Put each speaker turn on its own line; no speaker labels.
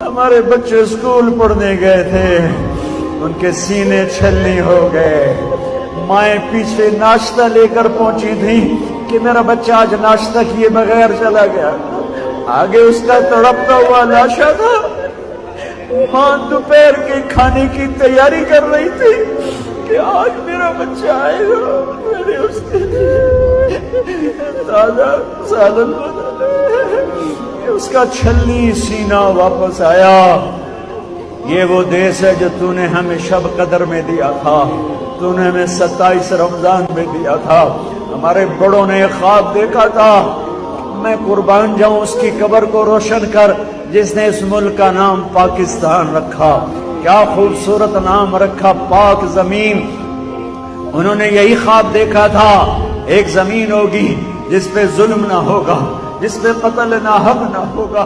ہمارے بچے اسکول پڑھنے گئے تھے، ان کے سینے چھلنی ہو گئے، مائیں پیچھے ناشتہ لے کر پہنچی تھی کہ میرا بچہ آج ناشتہ کیے بغیر چلا گیا، آگے اس کا تڑپتا ہوا لاشا تھا۔ ماں دوپہر کے کھانے کی تیاری کر رہی تھی کہ آج میرا بچہ آئے گا، میں نے اس کے لیے تازہ سالن بنایا، اس کا چھلنی سینہ واپس آیا۔ یہ وہ دیس ہے جو تو نے ہمیں شب قدر میں دیا تھا، تو نے ہمیں 27 رمضان میں دیا تھا۔ ہمارے بڑوں نے ایک خواب دیکھا تھا، میں قربان جاؤں اس کی قبر کو روشن کر جس نے اس ملک کا نام پاکستان رکھا۔ کیا خوبصورت نام رکھا، پاک زمین۔ انہوں نے یہی خواب دیکھا تھا، ایک زمین ہوگی جس پہ ظلم نہ ہوگا، جس پہ قتل نہ حق نہ ہوگا۔